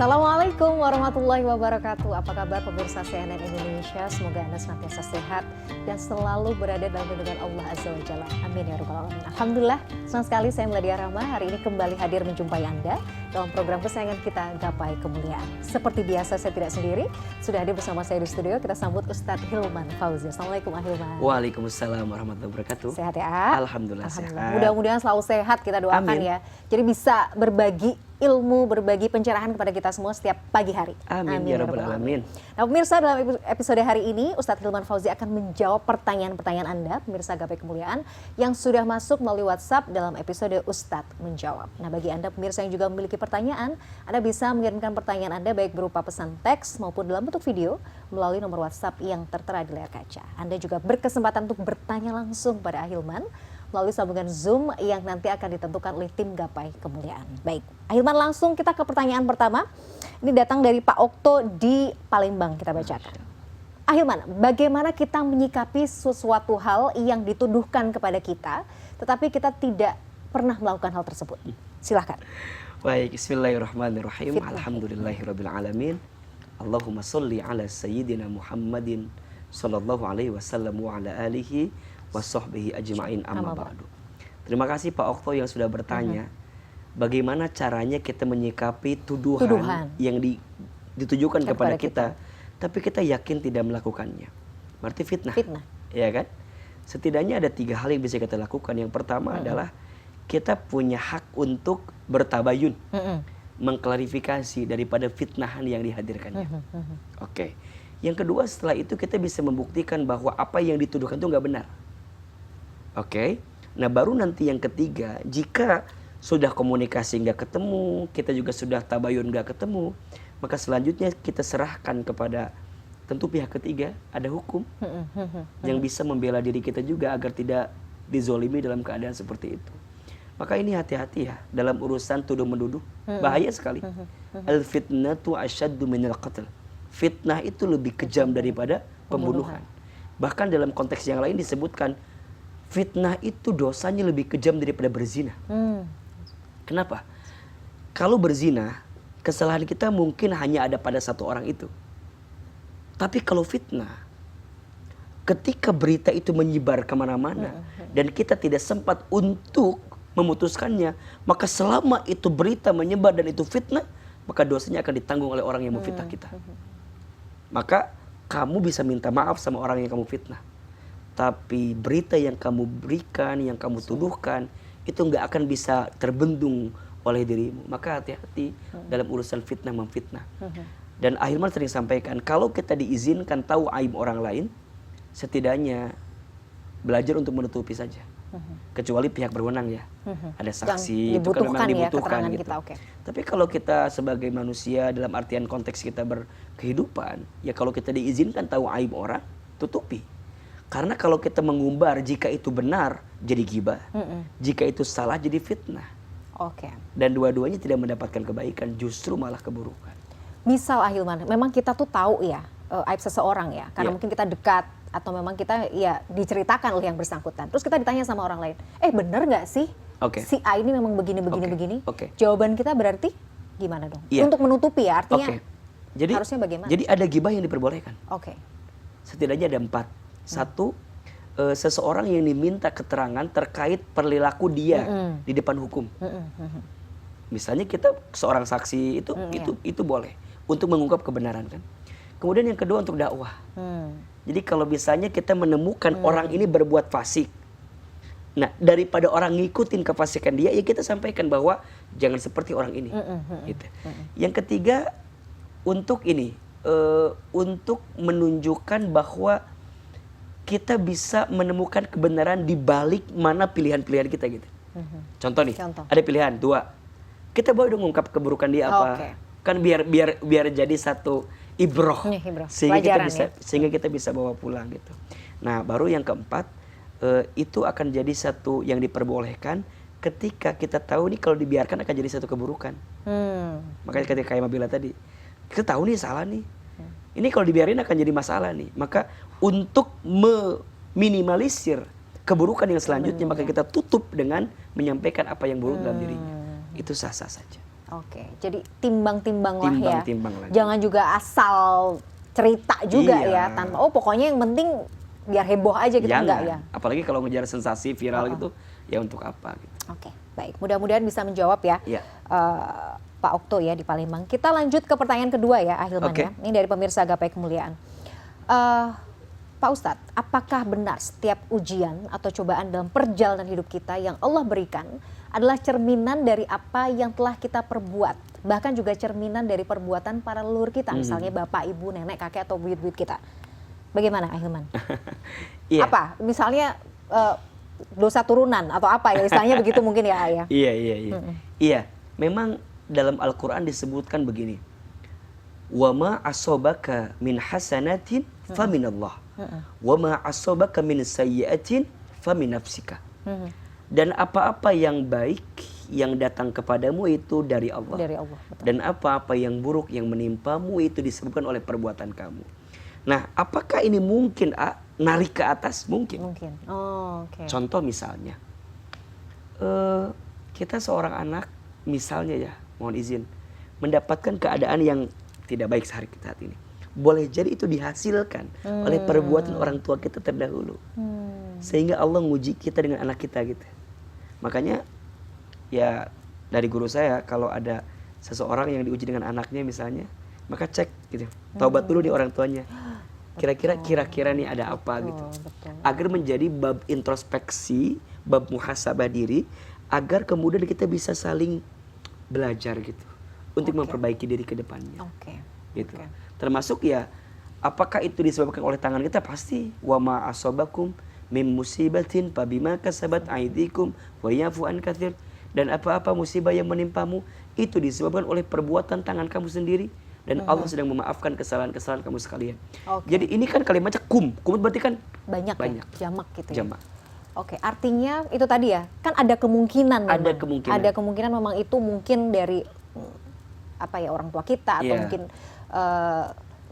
Assalamualaikum warahmatullahi wabarakatuh. Apa kabar pemirsa CNN Indonesia? Semoga Anda senantiasa sehat dan selalu berada dalam lindungan Allah Azza wa Jalla. Amin ya rabbal alamin. Alhamdulillah, senang sekali saya Meladia Rahma hari ini kembali hadir menjumpai Anda dalam program kesayangan kita Gapai Kemuliaan. Seperti biasa saya tidak sendiri, sudah hadir bersama saya di studio. Kita sambut Ustadz Hilman Fauzi. Assalamualaikum Hilman. Waalaikumsalam warahmatullahi wabarakatuh. Sehat ya? Alhamdulillah sehat. Mudah-mudahan selalu sehat, kita doakan. Amin. Ya. Jadi bisa berbagi ilmu, berbagi pencerahan kepada kita semua setiap pagi hari. Amin ya rabbal alamin. Nah pemirsa, dalam episode hari ini Ustadz Hilman Fauzi akan menjawab pertanyaan-pertanyaan Anda, pemirsa Gapai Kemuliaan, yang sudah masuk melalui WhatsApp dalam episode Ustadz Menjawab. Nah bagi Anda pemirsa yang juga memiliki pertanyaan, Anda bisa mengirimkan pertanyaan Anda baik berupa pesan teks maupun dalam bentuk video melalui nomor WhatsApp yang tertera di layar kaca. Anda juga berkesempatan untuk bertanya langsung pada Hilman melalui sambungan Zoom yang nanti akan ditentukan oleh tim Gapai Kemuliaan. Baik, Hilman, langsung kita ke pertanyaan pertama. Ini datang dari Pak Okto di Palembang, kita bacakan. Hilman, bagaimana kita menyikapi sesuatu hal yang dituduhkan kepada kita, tetapi kita tidak pernah melakukan hal tersebut? Silahkan. Baik, bismillahirrahmanirrahim. Alhamdulillahirabbil alamin. Allahumma sholli ala sayyidina Muhammadin sallallahu alaihi wasallam wa ala alihi wassohbihi ajma'in amma ba'du. Terima kasih Pak Okto yang sudah bertanya, bagaimana caranya kita menyikapi tuduhan yang ditujukan kepada kita, tapi kita yakin tidak melakukannya. Berarti fitnah. Ya kan? Setidaknya ada 3 hal yang bisa kita lakukan. Yang pertama adalah kita punya hak untuk bertabayun, mengklarifikasi daripada fitnahan yang dihadirkannya. Oke. Yang kedua, setelah itu kita bisa membuktikan bahwa apa yang dituduhkan itu nggak benar. Oke, nah baru nanti yang ketiga, jika sudah komunikasi nggak ketemu, kita juga sudah tabayun nggak ketemu, maka selanjutnya kita serahkan kepada tentu pihak ketiga, ada hukum yang bisa membela diri kita juga agar tidak dizolimi dalam keadaan seperti itu. Maka ini hati-hati ya dalam urusan tuduh-menuduh, bahaya sekali. Al-fitnatu asyaddu minal qatl. Fitnah itu lebih kejam daripada pembunuhan. Bahkan dalam konteks yang lain disebutkan fitnah itu dosanya lebih kejam daripada berzina. Kenapa? Kalau berzina, kesalahan kita mungkin hanya ada pada satu orang itu. Tapi kalau fitnah, ketika berita itu menyebar kemana-mana dan kita tidak sempat untuk memutuskannya, maka selama itu berita menyebar dan itu fitnah, maka dosanya akan ditanggung oleh orang yang memfitnah kita. Maka kamu bisa minta maaf sama orang yang kamu fitnah, tapi berita yang kamu berikan, yang kamu tuduhkan, itu nggak akan bisa terbendung oleh dirimu. Maka hati-hati dalam urusan fitnah memfitnah. Dan Hilman sering sampaikan, kalau kita diizinkan tahu aib orang lain, setidaknya belajar untuk menutupi saja. Kecuali pihak berwenang ya, ada saksi, itu kan memang dibutuhkan gitu. Tapi kalau kita sebagai manusia dalam artian konteks kita berkehidupan, ya kalau kita diizinkan tahu aib orang, tutupi. Karena kalau kita mengumbar, jika itu benar jadi ghibah, jika itu salah jadi fitnah. Dan dua-duanya tidak mendapatkan kebaikan, justru malah keburukan. Misal Hilman, memang kita tuh tahu ya aib seseorang ya, karena mungkin kita dekat atau memang kita ya diceritakan oleh yang bersangkutan. Terus kita ditanya sama orang lain, bener nggak sih si A ini memang begini. Jawaban kita berarti gimana dong? Untuk menutupi ya, artinya jadi, harusnya bagaimana? Jadi ada ghibah yang diperbolehkan. Setidaknya ada 4. 1, seseorang yang diminta keterangan terkait perilaku dia di depan hukum. Misalnya kita seorang saksi itu boleh untuk mengungkap kebenaran kan. Kemudian yang kedua untuk dakwah. Jadi kalau misalnya kita menemukan orang ini berbuat fasik, nah daripada orang ngikutin kefasikan dia, ya kita sampaikan bahwa jangan seperti orang ini. Gitu. Yang ketiga untuk ini, untuk menunjukkan bahwa kita bisa menemukan kebenaran di balik mana pilihan-pilihan kita gitu. Contoh nih, ada pilihan 2. Kita boleh dong ngungkap keburukan dia apa? Kan biar jadi satu ibroh. Sehingga kita bisa bawa pulang gitu. Nah, baru yang keempat, itu akan jadi satu yang diperbolehkan ketika kita tahu nih kalau dibiarkan akan jadi satu keburukan. Makanya ketika kayak Mabila tadi, kita tahu nih salah nih. Ini kalau dibiarin akan jadi masalah nih. Maka untuk meminimalisir keburukan yang selanjutnya, maka kita tutup dengan menyampaikan apa yang buruk dalam dirinya. Itu sah-sah saja. Oke, jadi timbang-timbanglah ya. Timbang lagi. Jangan juga asal cerita juga Iya. ya, tanpa pokoknya yang penting biar heboh aja gitu, Jangan. enggak ya. Apalagi kalau ngejar sensasi viral gitu, ya untuk apa gitu. Oke, baik. Mudah-mudahan bisa menjawab ya, Iya. Pak Okto ya di Palembang. Kita lanjut ke pertanyaan kedua ya, Ahilman Oke. ya. Ini dari pemirsa Gapai Kemuliaan. Pak Ustadz, apakah benar setiap ujian atau cobaan dalam perjalanan hidup kita yang Allah berikan adalah cerminan dari apa yang telah kita perbuat? Bahkan juga cerminan dari perbuatan para leluhur kita, misalnya bapak, ibu, nenek, kakek, atau buyut-buyut kita. Bagaimana Ahilman? Iya. Apa? Misalnya dosa turunan atau apa ya, istilahnya begitu mungkin ya Ayah? Iya. Iya, memang dalam Al-Quran disebutkan begini. Wa ma asobaka min hasanatin faminallah. Wa ma asobaka min sayyiatin famin nafsika. Dan apa-apa yang baik yang datang kepadamu itu dari Allah. Dari Allah, betul. Dan apa-apa yang buruk yang menimpamu itu disebabkan oleh perbuatan kamu. Nah, apakah ini mungkin narik ke atas? Mungkin. Mungkin. Oh, oke. Contoh misalnya, kita seorang anak, misalnya ya, mohon izin, mendapatkan keadaan yang tidak baik saat ini. Boleh jadi itu dihasilkan oleh perbuatan orang tua kita terdahulu. Sehingga Allah nguji kita dengan anak kita gitu. Makanya, ya dari guru saya, kalau ada seseorang yang diuji dengan anaknya misalnya, maka cek gitu. Taubat dulu nih orang tuanya. Kira-kira nih ada apa gitu. Betul. Agar menjadi bab introspeksi, bab muhasabah diri, agar kemudian kita bisa saling belajar gitu untuk memperbaiki diri ke depannya. Oke. Gitu. Oke. Termasuk ya, apakah itu disebabkan oleh tangan kita? Pasti. Wa ma asabakum mim musibatin fabima kasabat aidikum wa yafu an katsir. Dan apa-apa musibah yang menimpamu itu disebabkan oleh perbuatan tangan kamu sendiri. Dan Allah sedang memaafkan kesalahan-kesalahan kamu sekalian. Oke. Jadi ini kan kalimatnya kum berarti kan Banyak. banyak. Ya? Jamak gitu ya. Jamak. Oke, artinya itu tadi ya, kan ada kemungkinan memang. Ada kemungkinan. Ada kemungkinan memang itu mungkin dari apa ya, orang tua kita atau Iya. mungkin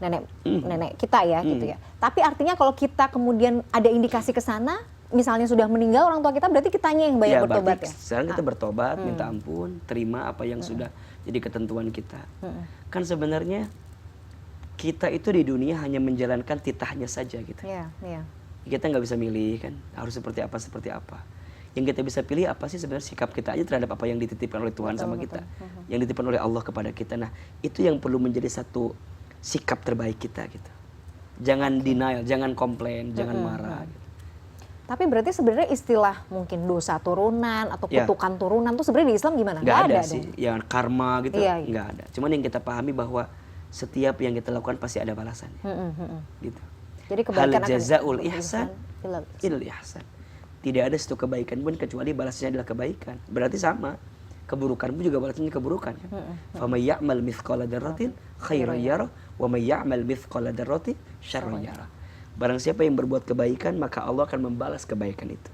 nenek kita ya gitu ya. Tapi artinya kalau kita kemudian ada indikasi ke sana, misalnya sudah meninggal orang tua kita, berarti kitanya yang banyak bertobat berarti ya. sekarang kita bertobat, minta ampun, terima apa yang sudah jadi ketentuan kita. Kan sebenarnya kita itu di dunia hanya menjalankan titahnya saja gitu. Iya, iya. Kita nggak bisa milih kan, harus seperti apa. Yang kita bisa pilih apa sih sebenarnya sikap kita aja terhadap apa yang dititipkan oleh Tuhan sama kita, yang dititipkan oleh Allah kepada kita. Nah, itu yang perlu menjadi satu sikap terbaik kita gitu. Jangan denial, jangan komplain, jangan marah. Gitu. Tapi berarti sebenarnya istilah mungkin dosa turunan atau Ya. kutukan turunan tuh sebenarnya di Islam gimana? Nggak ada dong. sih, yang karma gitu, Iya, iya. nggak ada. Cuman yang kita pahami bahwa setiap yang kita lakukan pasti ada balasannya, gitu. Jadi Hal kebaikan akan jazaul ihsan ilal- ilal ihsan. Tidak ada satu kebaikan pun kecuali balasnya adalah kebaikan. Berarti sama, keburukanmu juga balasnya keburukan. Faman ya'mal mithqala dzarratin khairan yarah wa may ya'mal mithqala dzarratin syarran yarah. Barang siapa yang berbuat kebaikan, maka Allah akan membalas kebaikan itu.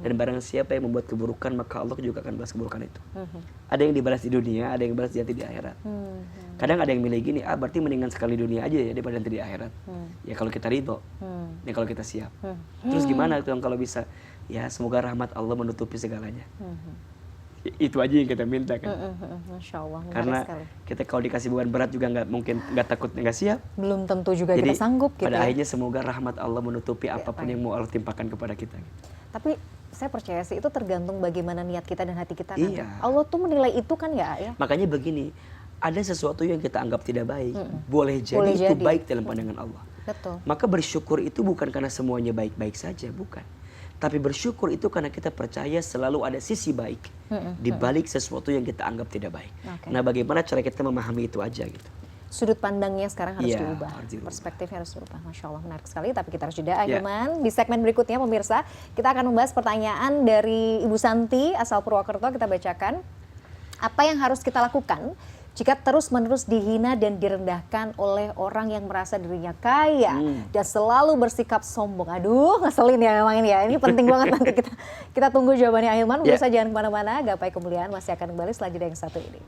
Dan barang siapa yang membuat keburukan, maka Allah juga akan balas keburukan itu. Ada yang dibalas di dunia, ada yang dibalas nanti di akhirat. Kadang ada yang milih gini, berarti mendingan sekali dunia aja ya daripada nanti di akhirat. Ya kalau kita ridho, ya kalau kita siap. Terus gimana tuh kalau bisa? Ya semoga rahmat Allah menutupi segalanya. Itu aja yang kita minta kan. Masya Allah, menarik Karena sekali. kita kalau dikasih beban berat juga nggak takut nggak siap. Belum tentu juga Jadi kita sanggup gitu pada ya. akhirnya semoga rahmat Allah menutupi apapun yang mau Allah timpakan kepada kita. Tapi saya percaya sih itu tergantung bagaimana niat kita dan hati kita kan. Iya. Allah tuh menilai itu kan ya. Makanya begini, ada sesuatu yang kita anggap tidak baik, boleh jadi Boleh itu jadi. baik dalam pandangan Allah. Betul. Maka bersyukur itu bukan karena semuanya baik-baik saja, bukan. Tapi bersyukur itu karena kita percaya selalu ada sisi baik di balik sesuatu yang kita anggap tidak baik. Oke. Nah, bagaimana cara kita memahami itu aja gitu. Sudut pandangnya sekarang harus Iya, diubah. harus dirubah. Perspektifnya harus dirubah. Masya Allah, menarik sekali. Tapi kita harus jeda, Ahilman. Di segmen berikutnya pemirsa, kita akan membahas pertanyaan dari Ibu Santi asal Purwokerto. Kita bacakan. Apa yang harus kita lakukan jika terus-menerus dihina dan direndahkan oleh orang yang merasa dirinya kaya dan selalu bersikap sombong? Aduh, ngeselin ya memang ini ya. Ini penting banget nanti kita tunggu jawabannya Ahilman. Pemirsa jangan kemana-mana. Gapai Kemuliaan masih akan kembali setelah jeda yang satu ini.